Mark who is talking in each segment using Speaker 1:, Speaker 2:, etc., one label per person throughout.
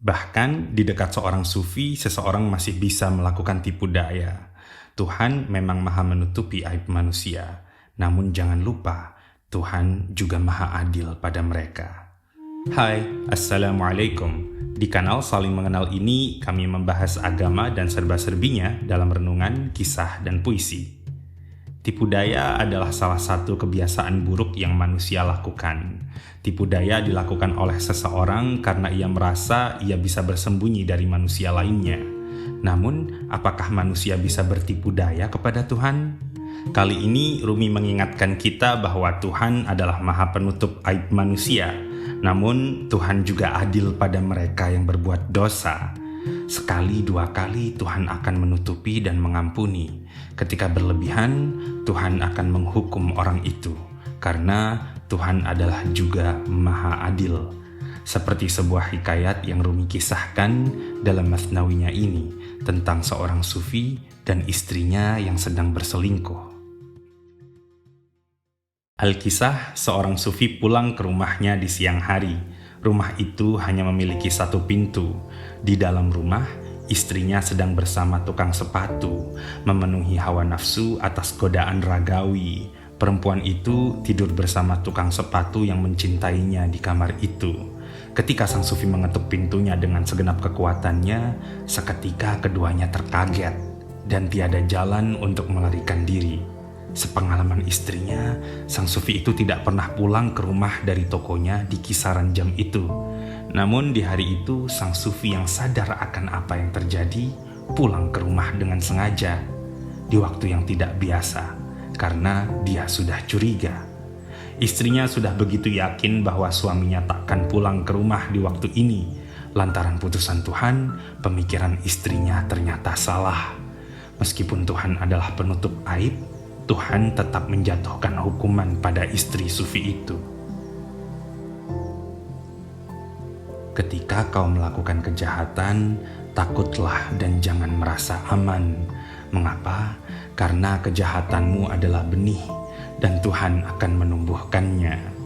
Speaker 1: Bahkan di dekat seorang sufi, seseorang masih bisa melakukan tipu daya. Tuhan memang maha menutupi aib manusia, namun jangan lupa, Tuhan juga maha adil pada mereka. Hai, Assalamualaikum. Di kanal Saling Mengenal ini, kami membahas agama dan serba-serbinya dalam renungan, kisah, dan puisi. Tipu daya adalah salah satu kebiasaan buruk yang manusia lakukan. Tipu daya dilakukan oleh seseorang karena ia merasa ia bisa bersembunyi dari manusia lainnya. Namun, apakah manusia bisa bertipu daya kepada Tuhan? Kali ini Rumi mengingatkan kita bahwa Tuhan adalah maha penutup aib manusia. Namun, Tuhan juga adil pada mereka yang berbuat dosa. Sekali dua kali Tuhan akan menutupi dan mengampuni. Ketika berlebihan, Tuhan akan menghukum orang itu, karena Tuhan adalah juga maha adil. Seperti sebuah hikayat yang Rumi kisahkan dalam Masnawinya ini tentang seorang sufi dan istrinya yang sedang berselingkuh. Alkisah, seorang sufi pulang ke rumahnya di siang hari. Rumah itu hanya memiliki satu pintu. Di dalam rumah, istrinya sedang bersama tukang sepatu, memenuhi hawa nafsu atas godaan ragawi. Perempuan itu tidur bersama tukang sepatu yang mencintainya di kamar itu. Ketika sang sufi mengetuk pintunya dengan segenap kekuatannya, seketika keduanya terkaget dan tiada jalan untuk melarikan diri. Sepengalaman istrinya, sang sufi itu tidak pernah pulang ke rumah dari tokonya di kisaran jam itu. Namun di hari itu, sang sufi yang sadar akan apa yang terjadi, pulang ke rumah dengan sengaja, di waktu yang tidak biasa, karena dia sudah curiga. Istrinya sudah begitu yakin bahwa suaminya takkan pulang ke rumah di waktu ini. Lantaran putusan Tuhan, pemikiran istrinya ternyata salah. Meskipun Tuhan adalah penutup aib, Tuhan tetap menjatuhkan hukuman pada istri sufi itu. Ketika kau melakukan kejahatan, takutlah dan jangan merasa aman. Mengapa? Karena kejahatanmu adalah benih, dan Tuhan akan menumbuhkannya.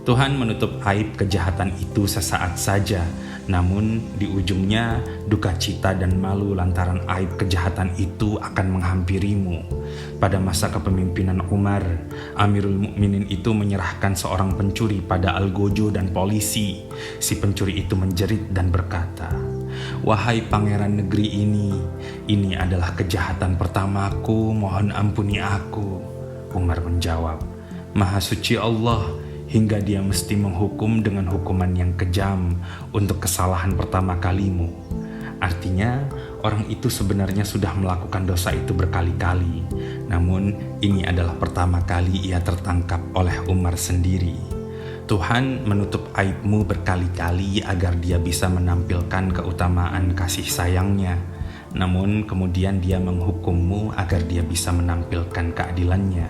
Speaker 1: Tuhan menutup aib kejahatan itu sesaat saja, namun di ujungnya duka cita dan malu lantaran aib kejahatan itu akan menghampirimu. Pada masa kepemimpinan Umar, Amirul Mukminin itu menyerahkan seorang pencuri pada algojo dan polisi. Si pencuri itu menjerit dan berkata, "Wahai pangeran negeri ini adalah kejahatan pertamaku, mohon ampuni aku." Umar menjawab, "Maha suci Allah, hingga dia mesti menghukum dengan hukuman yang kejam untuk kesalahan pertama kalimu." Artinya, orang itu sebenarnya sudah melakukan dosa itu berkali-kali. Namun, ini adalah pertama kali ia tertangkap oleh Umar sendiri. Tuhan menutup aibmu berkali-kali agar dia bisa menampilkan keutamaan kasih sayangnya. Namun kemudian dia menghukummu agar dia bisa menampilkan keadilannya.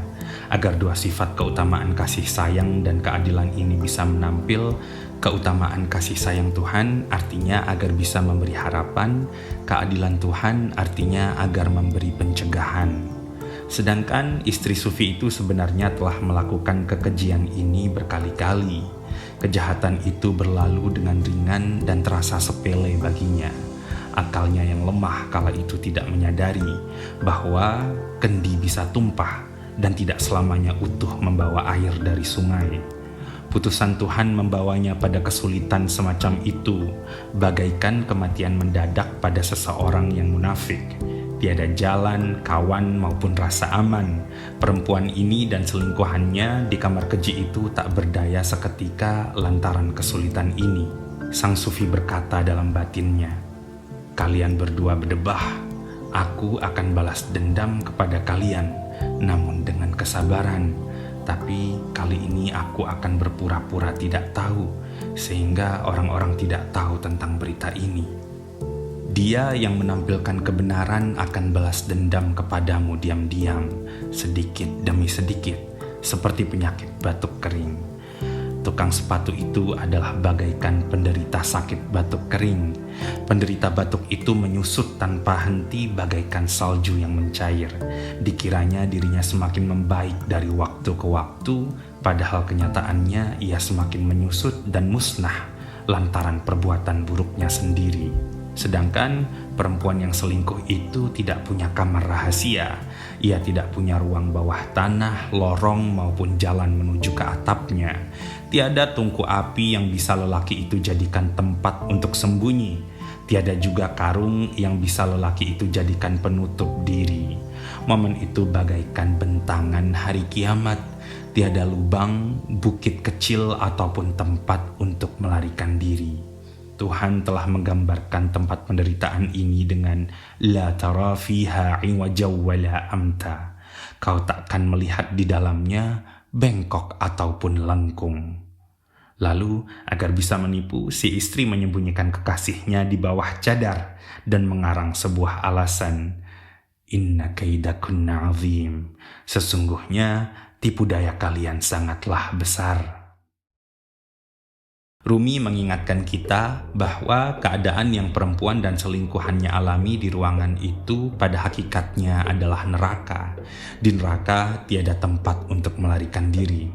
Speaker 1: Agar dua sifat keutamaan kasih sayang dan keadilan ini bisa menampil, keutamaan kasih sayang Tuhan artinya agar bisa memberi harapan, keadilan Tuhan artinya agar memberi pencegahan. Sedangkan istri sufi itu sebenarnya telah melakukan kekejian ini berkali-kali. Kejahatan itu berlalu dengan ringan dan terasa sepele baginya. Akalnya yang lemah kala itu tidak menyadari bahwa kendi bisa tumpah dan tidak selamanya utuh membawa air dari sungai. Putusan Tuhan membawanya pada kesulitan semacam itu, bagaikan kematian mendadak pada seseorang yang munafik. Tiada jalan, kawan maupun rasa aman. Perempuan ini dan selingkuhannya di kamar keji itu tak berdaya seketika lantaran kesulitan ini. Sang sufi berkata dalam batinnya, "Kalian berdua berdebah, aku akan balas dendam kepada kalian, namun dengan kesabaran. Tapi kali ini aku akan berpura-pura tidak tahu, sehingga orang-orang tidak tahu tentang berita ini. Dia yang menampilkan kebenaran akan balas dendam kepadamu diam-diam, sedikit demi sedikit, seperti penyakit batuk kering." Tukang sepatu itu adalah bagaikan penderita sakit batuk kering. Penderita batuk itu menyusut tanpa henti bagaikan salju yang mencair. Dikiranya dirinya semakin membaik dari waktu ke waktu, padahal kenyataannya ia semakin menyusut dan musnah. lantaran perbuatan buruknya sendiri. Sedangkan perempuan yang selingkuh itu tidak punya kamar rahasia. Ia tidak punya ruang bawah tanah, lorong maupun jalan menuju ke atapnya. Tiada tungku api yang bisa lelaki itu jadikan tempat untuk sembunyi. Tiada juga karung yang bisa lelaki itu jadikan penutup diri. Momen itu bagaikan bentangan hari kiamat. Tiada lubang, bukit kecil ataupun tempat untuk melarikan diri. Tuhan telah menggambarkan tempat penderitaan ini dengan la tara fiha iwajaw wala amta. Kau takkan melihat di dalamnya bengkok ataupun lengkung. Lalu, agar bisa menipu, si istri menyembunyikan kekasihnya di bawah cadar dan mengarang sebuah alasan. Inna kaidakunna azim. Sesungguhnya, tipu daya kalian sangatlah besar. Rumi mengingatkan kita bahwa keadaan yang perempuan dan selingkuhannya alami di ruangan itu pada hakikatnya adalah neraka. Di neraka tiada tempat untuk melarikan diri.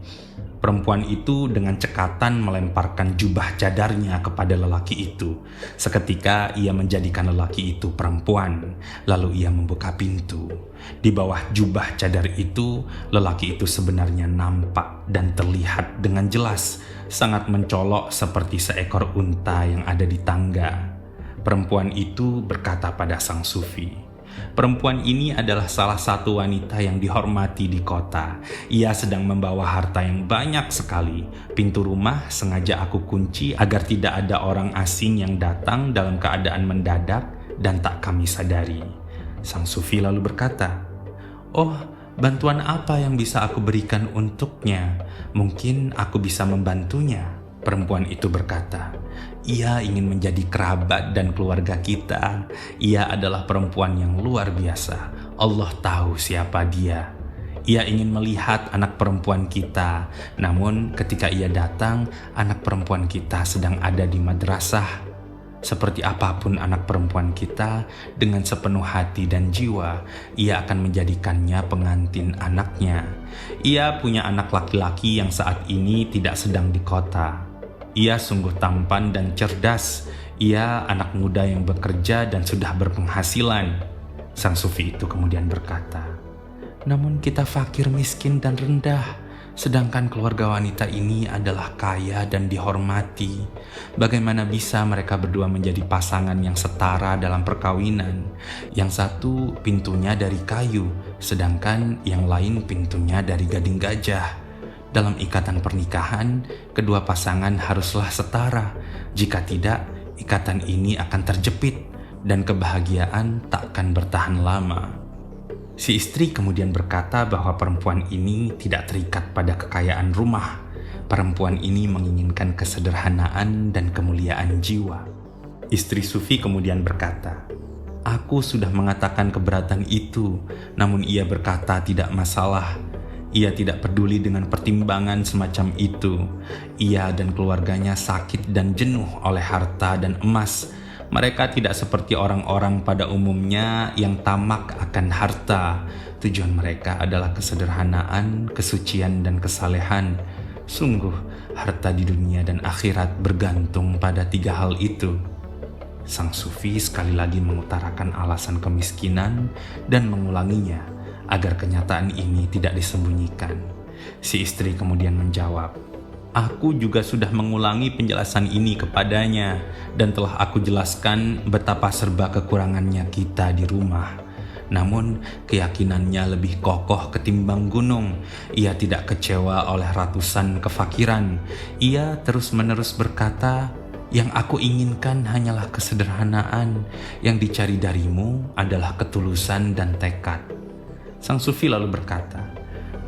Speaker 1: Perempuan itu dengan cekatan melemparkan jubah cadarnya kepada lelaki itu. Seketika ia menjadikan lelaki itu perempuan, lalu ia membuka pintu. Di bawah jubah cadar itu, lelaki itu sebenarnya nampak dan terlihat dengan jelas, sangat mencolok seperti seekor unta yang ada di tangga. Perempuan itu berkata pada sang sufi, perempuan ini adalah salah satu wanita yang dihormati di kota. Ia sedang membawa harta yang banyak sekali. Pintu rumah sengaja aku kunci agar tidak ada orang asing yang datang dalam keadaan mendadak dan tak kami sadari. Sang sufi lalu berkata, oh, bantuan apa yang bisa aku berikan untuknya? Mungkin aku bisa membantunya. Perempuan itu berkata, ia ingin menjadi kerabat dan keluarga kita. Ia adalah perempuan yang luar biasa. Allah tahu siapa dia. Ia ingin melihat anak perempuan kita. Namun ketika ia datang, anak perempuan kita sedang ada di madrasah. Seperti apapun anak perempuan kita, dengan sepenuh hati dan jiwa, ia akan menjadikannya pengantin anaknya. Ia punya anak laki-laki yang saat ini tidak sedang di kota. Ia sungguh tampan dan cerdas. Ia anak muda yang bekerja dan sudah berpenghasilan. Sang sufi itu kemudian berkata, namun kita fakir, miskin, dan rendah. Sedangkan keluarga wanita ini adalah kaya dan dihormati. Bagaimana bisa mereka berdua menjadi pasangan yang setara dalam perkawinan? Yang satu pintunya dari kayu, sedangkan yang lain pintunya dari gading gajah. Dalam ikatan pernikahan, kedua pasangan haruslah setara. Jika tidak, ikatan ini akan terjepit dan kebahagiaan takkan bertahan lama. Si istri kemudian berkata bahwa perempuan ini tidak terikat pada kekayaan rumah. Perempuan ini menginginkan kesederhanaan dan kemuliaan jiwa. Istri sufi kemudian berkata, aku sudah mengatakan keberatan itu, namun ia berkata tidak masalah. Ia tidak peduli dengan pertimbangan semacam itu. Ia dan keluarganya sakit dan jenuh oleh harta dan emas. Mereka tidak seperti orang-orang pada umumnya yang tamak akan harta. Tujuan mereka adalah kesederhanaan, kesucian, dan kesalehan. Sungguh, harta di dunia dan akhirat bergantung pada 3 hal itu. Sang sufi sekali lagi mengutarakan alasan kemiskinan dan mengulanginya agar kenyataan ini tidak disembunyikan. Si istri kemudian menjawab, aku juga sudah mengulangi penjelasan ini kepadanya dan telah aku jelaskan betapa serba kekurangannya kita di rumah. Namun keyakinannya lebih kokoh ketimbang gunung. Ia tidak kecewa oleh ratusan kefakiran. Ia terus-menerus berkata, yang aku inginkan hanyalah kesederhanaan. Yang dicari darimu adalah ketulusan dan tekad. Sang sufi lalu berkata,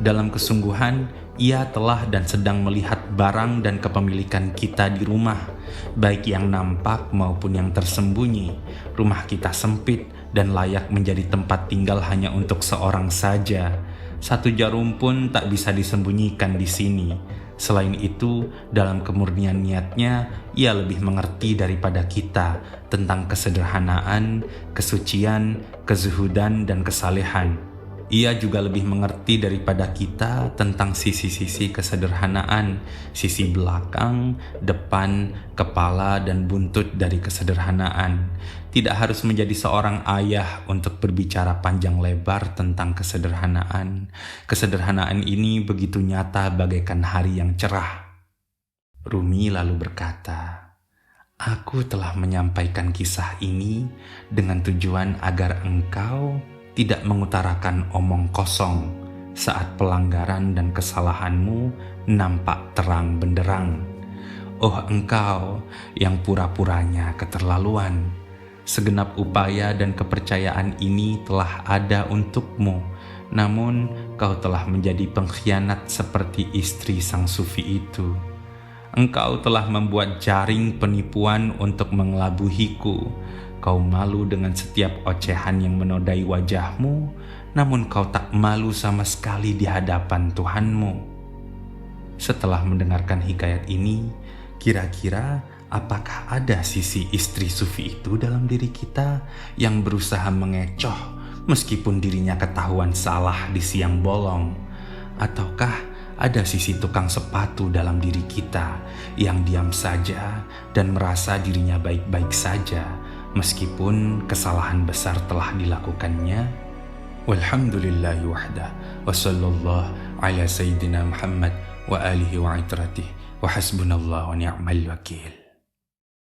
Speaker 1: dalam kesungguhan ia telah dan sedang melihat barang dan kepemilikan kita di rumah, baik yang nampak maupun yang tersembunyi. Rumah kita sempit dan layak menjadi tempat tinggal hanya untuk seorang saja. 1 jarum pun tak bisa disembunyikan di sini. Selain itu, dalam kemurnian niatnya, ia lebih mengerti daripada kita tentang kesederhanaan, kesucian, kezuhudan, dan kesalehan. Ia juga lebih mengerti daripada kita tentang sisi-sisi kesederhanaan, sisi belakang, depan, kepala, dan buntut dari kesederhanaan. Tidak harus menjadi seorang ayah untuk berbicara panjang lebar tentang kesederhanaan. Kesederhanaan ini begitu nyata bagaikan hari yang cerah. Rumi lalu berkata, "Aku telah menyampaikan kisah ini dengan tujuan agar engkau tidak mengutarakan omong kosong saat pelanggaran dan kesalahanmu nampak terang benderang. Oh engkau yang pura-puranya keterlaluan, segenap upaya dan kepercayaan ini telah ada untukmu, namun kau telah menjadi pengkhianat seperti istri sang sufi itu. Engkau telah membuat jaring penipuan untuk mengelabuhiku. Kau malu dengan setiap ocehan yang menodai wajahmu, namun kau tak malu sama sekali di hadapan Tuhanmu." Setelah mendengarkan hikayat ini, kira-kira apakah ada sisi istri sufi itu dalam diri kita yang berusaha mengecoh meskipun dirinya ketahuan salah di siang bolong? Ataukah ada sisi tukang sepatu dalam diri kita yang diam saja dan merasa dirinya baik-baik saja meskipun kesalahan besar telah dilakukannya? Walhamdulillahi wahdah, wa sallallahu ala sayyidina Muhammad wa alihi wa itratih, wa hasbunallah wa ni'mal wakil.